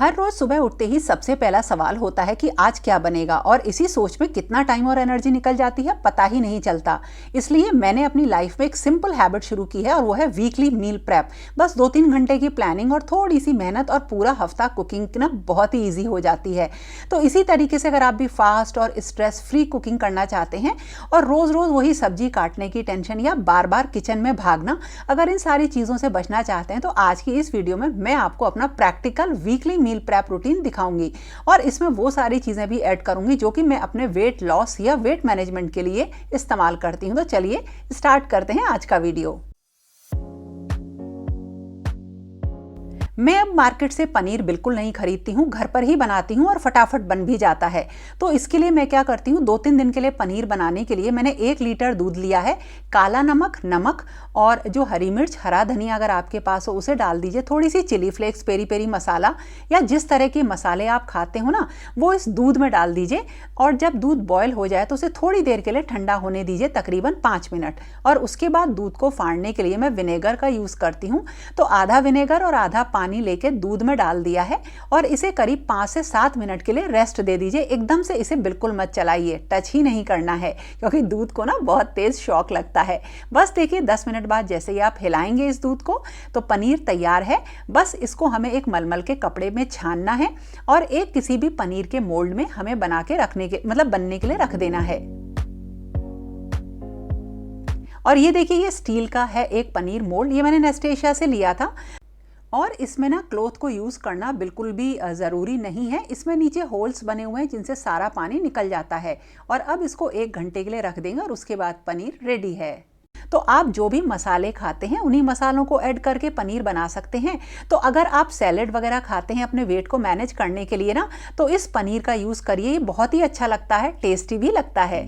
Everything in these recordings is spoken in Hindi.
हर रोज सुबह उठते ही सबसे पहला सवाल होता है कि आज क्या बनेगा, और इसी सोच में कितना टाइम और एनर्जी निकल जाती है पता ही नहीं चलता। इसलिए मैंने अपनी लाइफ में एक सिंपल हैबिट शुरू की है और वो है वीकली मील प्रेप। बस 2-3 घंटे की प्लानिंग और थोड़ी सी मेहनत और पूरा हफ्ता कुकिंग ना बहुत ही ईजी हो जाती है। तो इसी तरीके से अगर आप भी फास्ट और स्ट्रेस फ्री कुकिंग करना चाहते हैं और रोज रोज वही सब्जी काटने की टेंशन या बार बार किचन में भागना, अगर इन सारी चीज़ों से बचना चाहते हैं तो आज की इस वीडियो में मैं आपको अपना practical weekly meal prep routine दिखाऊंगी और इसमें वो सारी चीजें भी ऐड करूंगी जो कि मैं अपने वेट लॉस या वेट मैनेजमेंट के लिए इस्तेमाल करती हूं। तो चलिए स्टार्ट करते हैं आज का वीडियो। मैं अब मार्केट से पनीर बिल्कुल नहीं खरीदती हूँ, घर पर ही बनाती हूँ और फटाफट बन भी जाता है। तो इसके लिए मैं क्या करती हूँ, 2-3 दिन के लिए पनीर बनाने के लिए मैंने 1 लीटर दूध लिया है। काला नमक और जो हरी मिर्च, हरा धनिया अगर आपके पास हो उसे डाल दीजिए, थोड़ी सी चिली फ्लेक्स, पेरी पेरी मसाला या जिस तरह के मसाले आप खाते हो ना वो इस दूध में डाल दीजिए। और जब दूध बॉयल हो जाए तो उसे थोड़ी देर के लिए ठंडा होने दीजिए, तकरीबन 5 मिनट। और उसके बाद दूध को फाड़ने के लिए मैं विनेगर का यूज़ करती हूँ। तो आधा विनेगर और आधा पानी लेके दूध में डाल दिया है और इसे करीब 5 से 7 मिनट के लिए रेस्ट दे दीजिए। एकदम से इसे बिल्कुल मत चलाइए, टच ही नहीं करना है क्योंकि दूध को ना बहुत तेज शॉक लगता है। बस देखिए 10 मिनट बाद जैसे ही आप हिलाएंगे इस दूध को तो पनीर तैयार है। बस इसको हमें एक मलमल के कपड़े में छानना है और एक किसी भी पनीर के मोल्ड में हमें बना के रखने के बनने के लिए रख देना है। और ये देखिए ये स्टील का है एक पनीर मोल्ड, ये मैंने नेस्टेशिया से लिया था। और इसमें ना क्लॉथ को यूज़ करना बिल्कुल भी ज़रूरी नहीं है। इसमें नीचे होल्स बने हुए हैं जिनसे सारा पानी निकल जाता है। और अब इसको 1 घंटे के लिए रख देंगे और उसके बाद पनीर रेडी है। तो आप जो भी मसाले खाते हैं उन्हीं मसालों को ऐड करके पनीर बना सकते हैं। तो अगर आप सैलेड वगैरह खाते हैं अपने वेट को मैनेज करने के लिए ना, तो इस पनीर का यूज़ करिए, ये बहुत ही अच्छा लगता है, टेस्टी भी लगता है।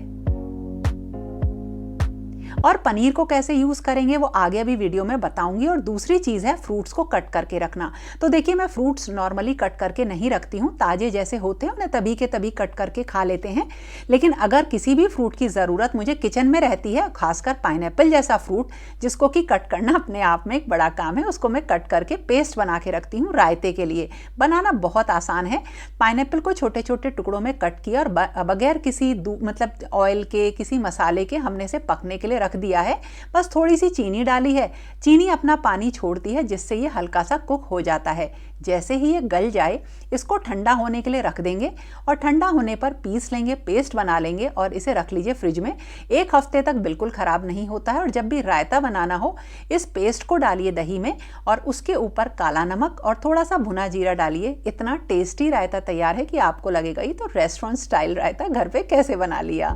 और पनीर को कैसे यूज़ करेंगे वो आगे अभी वीडियो में बताऊंगी। और दूसरी चीज़ है फ्रूट्स को कट करके रखना। तो देखिए मैं फ्रूट्स नॉर्मली कट करके नहीं रखती हूँ, ताजे जैसे होते हैं उन्हें तभी के तभी कट करके खा लेते हैं। लेकिन अगर किसी भी फ्रूट की ज़रूरत मुझे किचन में रहती है, खासकर पाइनएप्पल जैसा फ्रूट जिसको कि कट करना अपने आप में एक बड़ा काम है, उसको मैं कट करके पेस्ट बना के रखती हूँ रायते के लिए। बनाना बहुत आसान है। पाइनएप्पल को छोटे छोटे टुकड़ों में कट किया और बगैर किसी ऑयल के, किसी मसाले के हमने इसे पकने के लिए रख दिया है। बस थोड़ी सी चीनी डाली है, चीनी अपना पानी छोड़ती है जिससे ये हल्का सा कुक हो जाता है। जैसे ही ये गल जाए इसको ठंडा होने के लिए रख देंगे और ठंडा होने पर पीस लेंगे, पेस्ट बना लेंगे और इसे रख लीजिए फ्रिज में। 1 हफ्ते तक बिल्कुल ख़राब नहीं होता है। और जब भी रायता बनाना हो इस पेस्ट को डालिए दही में और उसके ऊपर काला नमक और थोड़ा सा भुना जीरा डालिए। इतना टेस्टी रायता तैयार है कि आपको लगेगा ये तो रेस्टोरेंट स्टाइल रायता घर पे कैसे बना लिया।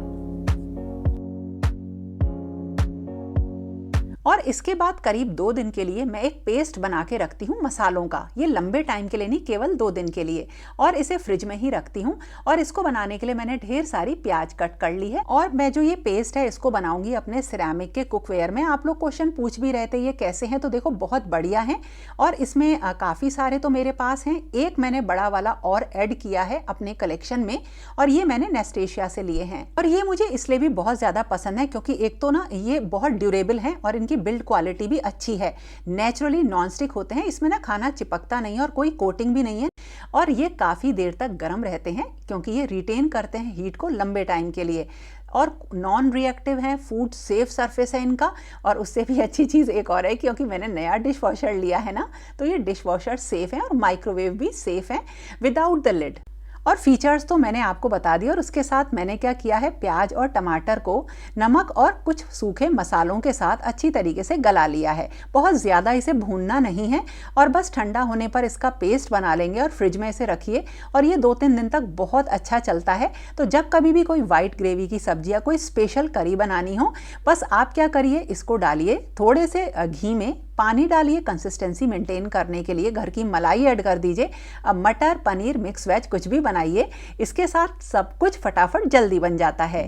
और इसके बाद करीब 2 दिन के लिए मैं एक पेस्ट बना के रखती हूँ मसालों का। ये लंबे टाइम के लिए नहीं, केवल 2 दिन के लिए। और इसे फ्रिज में ही रखती हूँ। और इसको बनाने के लिए मैंने ढेर सारी प्याज कट कर ली है। और मैं जो ये पेस्ट है इसको बनाऊंगी अपने सिरेमिक के कुकवेयर में। आप लोग क्वेश्चन पूछ भी रहे थे ये कैसे हैं, तो देखो बहुत बढ़िया है। और इसमें काफ़ी सारे तो मेरे पास हैं। एक मैंने बड़ा वाला और ऐड किया है अपने कलेक्शन में और ये मैंने नेस्टेशिया से लिए हैं। और ये मुझे इसलिए भी बहुत ज़्यादा पसंद है क्योंकि एक तो ना ये बहुत ड्यूरेबल है और इनकी बिल्ड क्वालिटी भी अच्छी है। नेचुरली नॉन स्टिक होते हैं, इसमें ना खाना चिपकता नहीं है और कोई कोटिंग भी नहीं है। और ये काफ़ी देर तक गर्म रहते हैं क्योंकि ये रिटेन करते हैं हीट को लंबे टाइम के लिए। और नॉन रिएक्टिव है, फूड सेफ सरफेस है इनका। और उससे भी अच्छी चीज़ एक और है क्योंकि मैंने नया डिश वॉशर लिया है ना, तो ये डिश वॉशर सेफ है और माइक्रोवेव भी सेफ है विदाउट द लिड। और फीचर्स तो मैंने आपको बता दिया। और उसके साथ मैंने क्या किया है, प्याज और टमाटर को नमक और कुछ सूखे मसालों के साथ अच्छी तरीके से गला लिया है। बहुत ज़्यादा इसे भूनना नहीं है और बस ठंडा होने पर इसका पेस्ट बना लेंगे और फ्रिज में इसे रखिए। और ये 2-3 दिन तक बहुत अच्छा चलता है। तो जब कभी भी कोई वाइट ग्रेवी की सब्जी या कोई स्पेशल करी बनानी हो, बस आप क्या करिए, इसको डालिए थोड़े से घी में, पानी डालिए कंसिस्टेंसी मेंटेन करने के लिए, घर की मलाई ऐड कर दीजिए। अब मटर, पनीर, मिक्स वेज कुछ भी बनाइए, इसके साथ सब कुछ फटाफट जल्दी बन जाता है।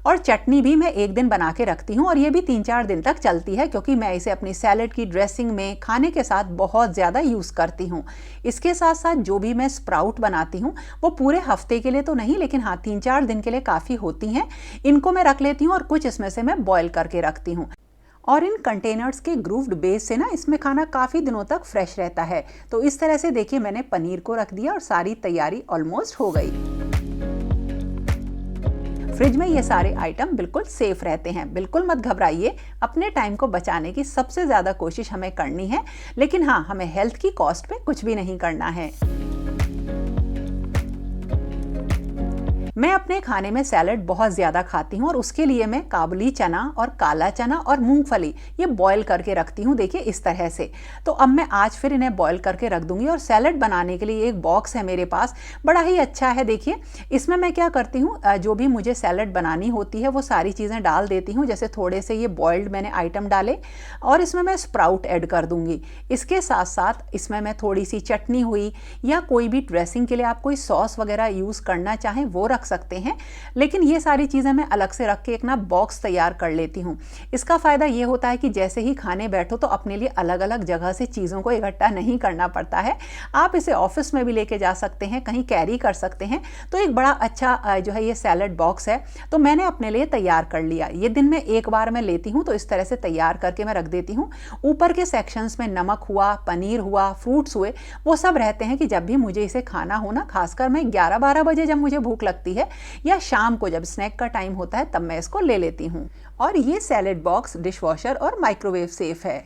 और चटनी भी मैं 1 दिन बना के रखती हूँ और ये भी 3-4 दिन तक चलती है क्योंकि मैं इसे अपनी सैलेड की ड्रेसिंग में, खाने के साथ बहुत ज़्यादा यूज़ करती हूँ। इसके साथ साथ जो भी मैं स्प्राउट बनाती हूँ वो पूरे हफ्ते के लिए तो नहीं, लेकिन हाँ 3-4 दिन के लिए काफ़ी होती हैं। इनको मैं रख लेती हूँ और कुछ इसमें से मैं बॉयल करके रखती हूँ। और इन कंटेनर्स के ग्रूव्ड बेस से ना इसमें खाना काफ़ी दिनों तक फ्रेश रहता है। तो इस तरह से देखिए मैंने पनीर को रख दिया और सारी तैयारी ऑलमोस्ट हो गई। फ्रिज में ये सारे आइटम बिल्कुल सेफ रहते हैं। बिल्कुल मत घबराइए, अपने टाइम को बचाने की सबसे ज़्यादा कोशिश हमें करनी है, लेकिन हाँ, हमें हेल्थ की कॉस्ट पे कुछ भी नहीं करना है। मैं अपने खाने में सैलड बहुत ज़्यादा खाती हूँ और उसके लिए मैं काबुली चना और काला चना और मूंगफली ये बॉईल करके रखती हूँ, देखिए इस तरह से। तो अब मैं आज फिर इन्हें बॉईल करके रख दूंगी। और सैलड बनाने के लिए एक बॉक्स है मेरे पास, बड़ा ही अच्छा है। देखिए इसमें मैं क्या करती हूँ, जो भी मुझे सैलड बनानी होती है वो सारी चीज़ें डाल देती हूँ। जैसे थोड़े से ये बॉइल्ड मैंने आइटम डाले और इसमें मैं स्प्राउट ऐड कर दूंगी। इसके साथ साथ इसमें मैं थोड़ी सी चटनी हुई या कोई भी ड्रेसिंग के लिए आप कोई सॉस वगैरह यूज़ करना चाहें वो रख सकते हैं। लेकिन ये सारी चीज़ें मैं अलग से रख के एक ना बॉक्स तैयार कर लेती हूँ। इसका फ़ायदा ये होता है कि जैसे ही खाने बैठो तो अपने लिए अलग अलग जगह से चीज़ों को इकट्ठा नहीं करना पड़ता है। आप इसे ऑफिस में भी लेके जा सकते हैं, कहीं कैरी कर सकते हैं। तो एक बड़ा अच्छा जो है ये सैलड बॉक्स है, तो मैंने अपने लिए तैयार कर लिया। ये दिन में एक बार मैं लेती हूँ, तो इस तरह से तैयार करके मैं रख देती हूँ। ऊपर के सेक्शंस में नमक हुआ, पनीर हुआ, फ्रूट्स हुए, वो सब रहते हैं कि जब भी मुझे इसे खाना हो ना, खासकर मैं 11-12 बजे जब मुझे भूख लगती है या शाम को जब स्नैक का टाइम होता है, तब मैं इसको ले लेती हूँ। और ये सैलेड बॉक्स डिशवॉशर और माइक्रोवेव सेफ है।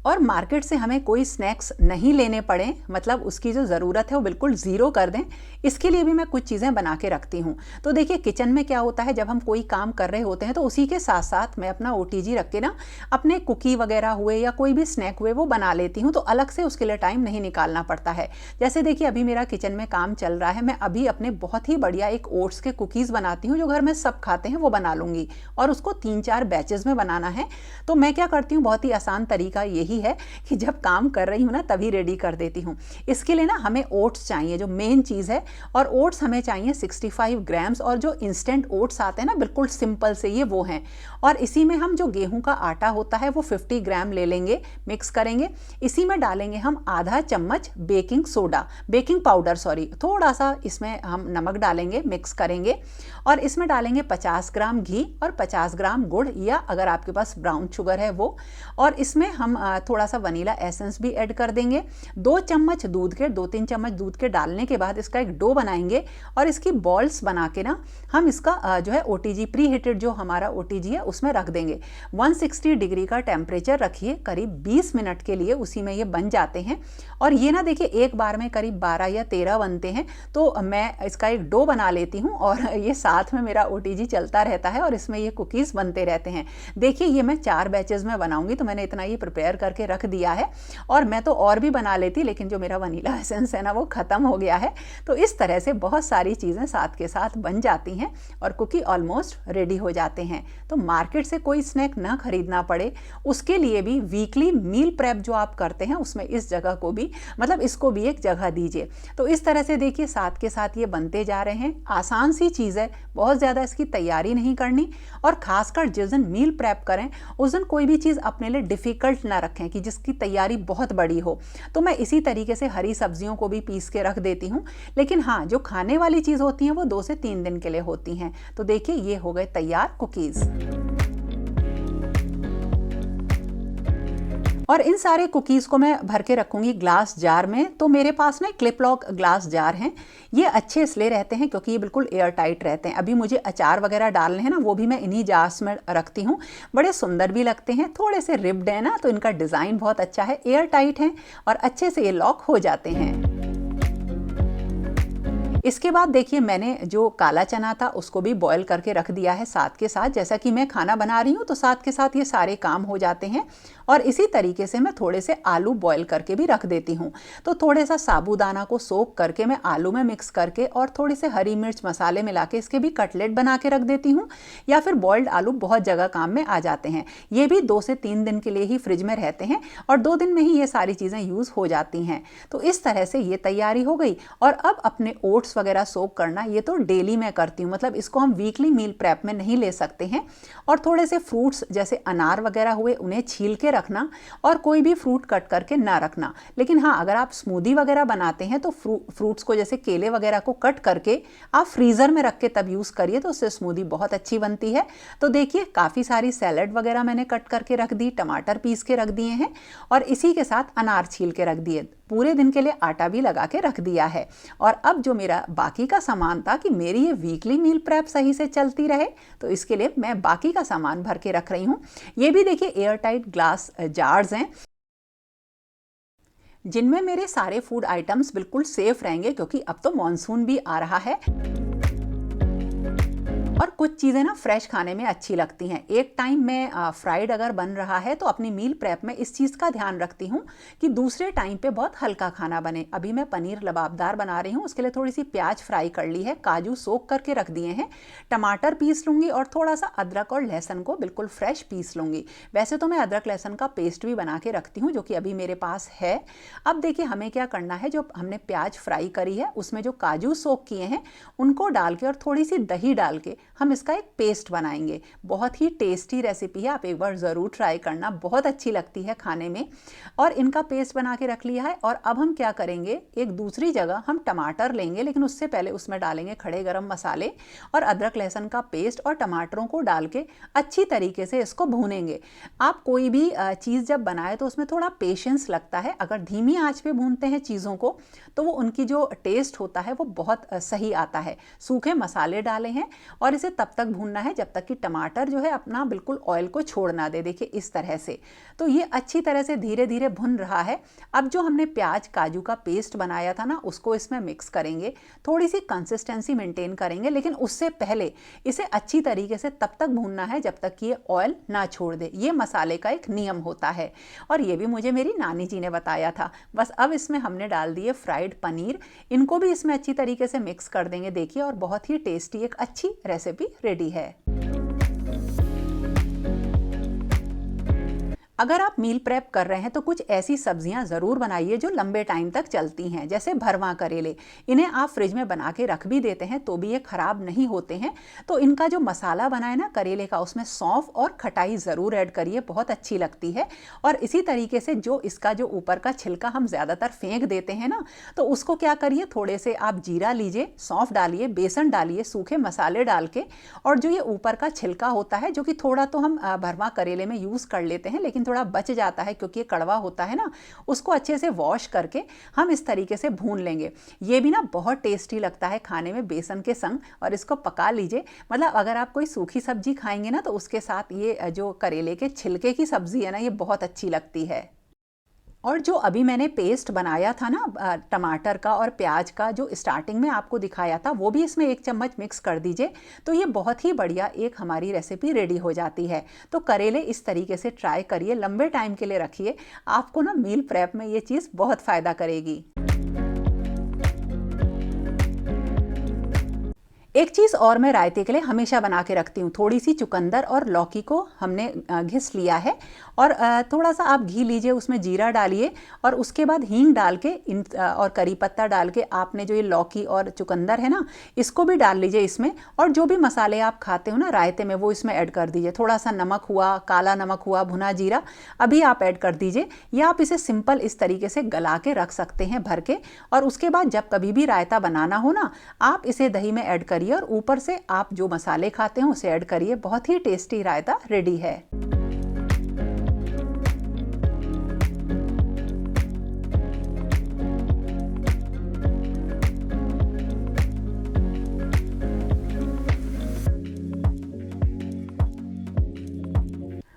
और मार्केट से हमें कोई स्नैक्स नहीं लेने पड़े, मतलब उसकी जो ज़रूरत है वो बिल्कुल ज़ीरो कर दें, इसके लिए भी मैं कुछ चीज़ें बना के रखती हूँ। तो देखिए किचन में क्या होता है, जब हम कोई काम कर रहे होते हैं तो उसी के साथ साथ मैं अपना OTG रख के ना अपने कुकी वगैरह हुए या कोई भी स्नैक हुए वो बना लेती हूँ। तो अलग से उसके लिए टाइम नहीं निकालना पड़ता है। जैसे देखिए अभी मेरा किचन में काम चल रहा है, मैं अभी अपने बहुत ही बढ़िया एक ओट्स के कुकीज़ बनाती हूँ जो घर में सब खाते हैं, वो बना लूँगी और उसको 3-4 बैचेज़ में बनाना है। तो मैं क्या करती हूँ, बहुत ही आसान तरीका यही है कि जब काम कर रही हूँ ना तभी रेडी कर देती हूँ। इसके लिए ना हमें ओट्स चाहिए, जो मेन चीज़ है, और ओट्स हमें चाहिए 65 ग्राम्स। और जो इंस्टेंट ओट्स आते हैं ना बिल्कुल सिंपल से, ये वो हैं। और इसी में हम जो गेहूं का आटा होता है वो 50 ग्राम ले लेंगे, मिक्स करेंगे। इसी में डालेंगे हम आधा चम्मच बेकिंग पाउडर, थोड़ा सा इसमें हम नमक डालेंगे, मिक्स करेंगे। और इसमें डालेंगे 50 ग्राम घी और 50 ग्राम गुड़, या अगर आपके पास ब्राउन शुगर है वो। और इसमें हम थोड़ा सा वनीला एसेंस भी ऐड कर देंगे। 2-3 चम्मच दूध के डालने के बाद इसका एक डो बनाएंगे और इसकी बॉल्स बना के ना हम इसका जो है OTG, प्री हीटेड जो हमारा OTG है उसमें रख देंगे। 160 डिग्री का टेम्परेचर रखिए, करीब 20 मिनट के लिए, उसी में ये बन जाते हैं। और ये ना देखिए एक बार में करीब 12 या 13 बनते हैं। तो मैं इसका एक डो बना लेती हूँ और ये साथ में मेरा OTG चलता रहता है और इसमें ये कुकीज़ बनते रहते हैं। देखिए ये मैं 4 बैचेज में बनाऊंगी, तो मैंने इतना ये प्रिपेयर करके रख दिया है। और मैं तो और भी बना लेती, लेकिन जो मेरा वनीला एसेंस है ना वो ख़त्म हो गया है। तो इस तरह से बहुत सारी चीज़ें साथ के साथ बन जाती हैं और कुकी ऑलमोस्ट रेडी हो जाते हैं। तो मार्केट से कोई स्नैक ना खरीदना पड़े, उसके लिए भी वीकली मील प्रेप जो आप करते हैं उसमें इस जगह को भी, मतलब इसको भी एक जगह दीजिए। तो इस तरह से देखिए साथ के साथ ये बनते जा रहे हैं। आसान सी चीज़ है, बहुत ज़्यादा इसकी तैयारी नहीं करनी। और ख़ासकर जिस दिन मील प्रेप करें उस दिन कोई भी चीज़ अपने लिए डिफ़िकल्ट ना रखें कि जिसकी तैयारी बहुत बड़ी हो। तो मैं इसी तरीके से हरी सब्जियों को भी पीस के रख देती हूँ। लेकिन हाँ, जो खाने वाली चीज़ होती हैं वो 2 से 3 दिन के लिए होती हैं। तो देखिए ये हो गए तैयार कुकीज़। और इन सारे कुकीज़ को मैं भर के रखूँगी ग्लास जार में। तो मेरे पास ना क्लिप लॉक ग्लास जार हैं। ये अच्छे इसलिए रहते हैं क्योंकि ये बिल्कुल एयर टाइट रहते हैं। अभी मुझे अचार वगैरह डालने हैं ना, वो भी मैं इन्हीं जार्स में रखती हूँ। बड़े सुंदर भी लगते हैं, थोड़े से रिब्ड है ना, तो इनका डिज़ाइन बहुत अच्छा है, एयर टाइट हैं और अच्छे से ये लॉक हो जाते हैं। इसके बाद देखिए मैंने जो काला चना था उसको भी बॉईल करके रख दिया है साथ के साथ। जैसा कि मैं खाना बना रही हूँ तो साथ के साथ ये सारे काम हो जाते हैं। और इसी तरीके से मैं थोड़े से आलू बॉईल करके भी रख देती हूँ। तो थोड़े सा साबूदाना को सोक करके मैं आलू में मिक्स करके और थोड़े से हरी मिर्च मसाले मिला के इसके भी कटलेट बना के रख देती हूँ। या फिर बॉइल्ड आलू बहुत जगह काम में आ जाते हैं। ये भी 2 से 3 दिन के लिए ही फ्रिज में रहते हैं और 2 दिन में ही ये सारी चीज़ें यूज़ हो जाती हैं। तो इस तरह से ये तैयारी हो गई। और अब अपने ओट्स वगैरह सोक करना, ये तो डेली मैं करती हूँ, मतलब इसको हम वीकली मील प्रेप में नहीं ले सकते हैं। और थोड़े से फ्रूट्स जैसे अनार वगैरह हुए उन्हें छील के रखना और कोई भी फ्रूट कट करके ना रखना। लेकिन हाँ, अगर आप स्मूदी वगैरह बनाते हैं तो फ्रूट्स को जैसे केले वगैरह को कट करके आप फ्रीज़र में रख के तब यूज़ करिए, तो उससे स्मूदी बहुत अच्छी बनती है। तो देखिए काफ़ी सारी सैलड वगैरह मैंने कट करके रख दी, टमाटर पीस के रख दिए हैं और इसी के साथ अनार छील के रख दिए। पूरे दिन के लिए आटा भी लगा के रख दिया है। और अब जो मेरा बाकी का सामान था कि मेरी ये वीकली मील प्रेप सही से चलती रहे, तो इसके लिए मैं बाकी का सामान भर के रख रही हूँ। ये भी देखिए एयर टाइट ग्लास जार्स हैं जिनमें मेरे सारे फूड आइटम्स बिल्कुल सेफ रहेंगे, क्योंकि अब तो मॉनसून भी आ रहा है और कुछ चीज़ें ना फ्रेश खाने में अच्छी लगती हैं। एक टाइम में फ्राइड अगर बन रहा है तो अपनी मील प्रेप में इस चीज़ का ध्यान रखती हूँ कि दूसरे टाइम पे बहुत हल्का खाना बने। अभी मैं पनीर लबाबदार बना रही हूँ, उसके लिए थोड़ी सी प्याज फ्राई कर ली है, काजू सोक करके रख दिए हैं, टमाटर पीस लूँगी और थोड़ा सा अदरक और लहसुन को बिल्कुल फ्रेश पीस लूँगी। वैसे तो मैं अदरक लहसुन का पेस्ट भी बना के रखती हूँ, जो कि अभी मेरे पास है। अब देखिए हमें क्या करना है, जो हमने प्याज फ्राई करी है उसमें जो काजू सोक किए हैं उनको डाल के और थोड़ी सी दही डाल के हम इसका एक पेस्ट बनाएंगे। बहुत ही टेस्टी रेसिपी है, आप एक बार ज़रूर ट्राई करना, बहुत अच्छी लगती है खाने में। और इनका पेस्ट बना के रख लिया है। और अब हम क्या करेंगे, एक दूसरी जगह हम टमाटर लेंगे, लेकिन उससे पहले उसमें डालेंगे खड़े गरम मसाले और अदरक लहसुन का पेस्ट और टमाटरों को डाल के अच्छी तरीके से इसको भूनेंगे। आप कोई भी चीज़ जब बनाए तो उसमें थोड़ा पेशेंस लगता है। अगर धीमी आंच पे भूनते हैं चीज़ों को तो वो उनकी जो टेस्ट होता है वो बहुत सही आता है। सूखे मसाले डाले हैं और इसे तब तक भूनना है जब तक कि टमाटर जो है अपना बिल्कुल ऑयल को छोड़ ना दे। देखिए इस तरह से, तो ये अच्छी तरह से धीरे धीरे भुन रहा है। अब जो हमने प्याज काजू का पेस्ट बनाया था ना, उसको इसमें मिक्स करेंगे, थोड़ी सी कंसिस्टेंसी मेंटेन करेंगे, लेकिन उससे पहले इसे अच्छी तरीके से तब तक भूनना है जब तक कि ये ऑयल ना छोड़ दे। ये मसाले का एक नियम होता है और ये भी मुझे मेरी नानी जी ने बताया था। बस अब इसमें हमने डाल दिए फ्राइड पनीर, इनको भी इसमें अच्छी तरीके से मिक्स कर देंगे। देखिए और बहुत ही टेस्टी एक अच्छी रेसिपी रेडी है। अगर आप मील प्रेप कर रहे हैं तो कुछ ऐसी सब्जियां ज़रूर बनाइए जो लंबे टाइम तक चलती हैं, जैसे भरवा करेले। इन्हें आप फ्रिज में बना के रख भी देते हैं तो भी ये ख़राब नहीं होते हैं। तो इनका जो मसाला बनाए ना करेले का, उसमें सौंफ और खटाई ज़रूर ऐड करिए, बहुत अच्छी लगती है। और इसी तरीके से जो इसका जो ऊपर का छिलका हम ज़्यादातर फेंक देते हैं ना, तो उसको क्या करिए, थोड़े से आप जीरा लीजिए, सौंफ डालिए, बेसन डालिए, सूखे मसाले डाल के, और जो ये ऊपर का छिलका होता है, जो कि थोड़ा तो हम भरवा करेले में यूज़ कर लेते हैं लेकिन थोड़ा बच जाता है क्योंकि ये कड़वा होता है ना, उसको अच्छे से वॉश करके हम इस तरीके से भून लेंगे। ये भी ना बहुत टेस्टी लगता है खाने में बेसन के संग, और इसको पका लीजिए। मतलब अगर आप कोई सूखी सब्जी खाएंगे ना तो उसके साथ ये जो करेले के छिलके की सब्जी है ना, ये बहुत अच्छी लगती है। और जो अभी मैंने पेस्ट बनाया था ना टमाटर का और प्याज का, जो स्टार्टिंग में आपको दिखाया था, वो भी इसमें 1 चम्मच मिक्स कर दीजिए। तो ये बहुत ही बढ़िया एक हमारी रेसिपी रेडी हो जाती है। तो करेले इस तरीके से ट्राई करिए, लंबे टाइम के लिए रखिए, आपको ना मील प्रेप में ये चीज़ बहुत फ़ायदा करेगी। एक चीज़ और मैं रायते के लिए हमेशा बना के रखती हूँ। थोड़ी सी चुकंदर और लौकी को हमने घिस लिया है और थोड़ा सा आप घी लीजिए, उसमें जीरा डालिए और उसके बाद हींग डाल के और करी पत्ता डाल के आपने जो ये लौकी और चुकंदर है ना, इसको भी डाल लीजिए इसमें। और जो भी मसाले आप खाते हो ना रायते में, वो इसमें ऐड कर दीजिए। थोड़ा सा नमक हुआ, काला नमक हुआ, भुना जीरा अभी आप ऐड कर दीजिए, या आप इसे सिंपल इस तरीके से गला के रख सकते हैं भर के। और उसके बाद जब कभी भी रायता बनाना हो ना, आप इसे दही में ऐड करिए और ऊपर से आप जो मसाले खाते हैं उसे ऐड करिए। बहुत ही टेस्टी रायता रेडी है।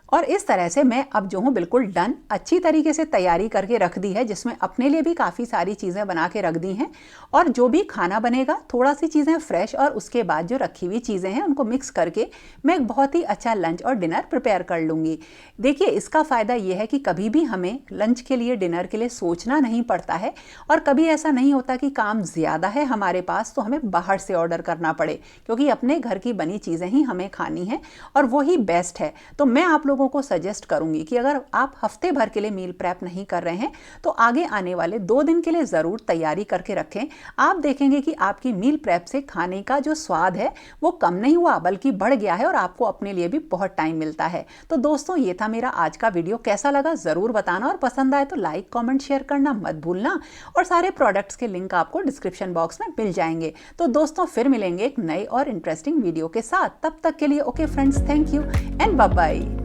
और इस तरह से मैं अब जो हूँ बिल्कुल डन, अच्छी तरीके से तैयारी करके रख दी है, जिसमें अपने लिए भी काफ़ी सारी चीज़ें बना के रख दी हैं। और जो भी खाना बनेगा, थोड़ा सी चीज़ें फ्रेश और उसके बाद जो रखी हुई चीज़ें हैं उनको मिक्स करके मैं एक बहुत ही अच्छा लंच और डिनर प्रिपेयर कर लूँगी। देखिए इसका फ़ायदा ये है कि कभी भी हमें लंच के लिए, डिनर के लिए सोचना नहीं पड़ता है। और कभी ऐसा नहीं होता कि काम ज़्यादा है हमारे पास तो हमें बाहर से ऑर्डर करना पड़े, क्योंकि अपने घर की बनी चीज़ें ही हमें खानी है और वही बेस्ट है। तो मैं आप लोगों को सजेस्ट करूंगी कि अगर आप हफ्ते भर के लिए मील प्रेप नहीं कर रहे हैं तो आगे आने वाले 2 दिन के लिए ज़रूर तैयारी करके रखें। आप देखेंगे कि आपकी मील प्रेप से खाने का जो स्वाद है वो कम नहीं हुआ बल्कि बढ़ गया है और आपको अपने लिए भी बहुत टाइम मिलता है। तो दोस्तों, ये था मेरा आज का वीडियो। कैसा लगा ज़रूर बताना और पसंद आए तो लाइक कमेंट शेयर करना मत भूलना। और सारे प्रोडक्ट्स के लिंक आपको डिस्क्रिप्शन बॉक्स में मिल जाएंगे। तो दोस्तों, फिर मिलेंगे एक नए और इंटरेस्टिंग वीडियो के साथ। तब तक के लिए okay friends, thank you and bye bye.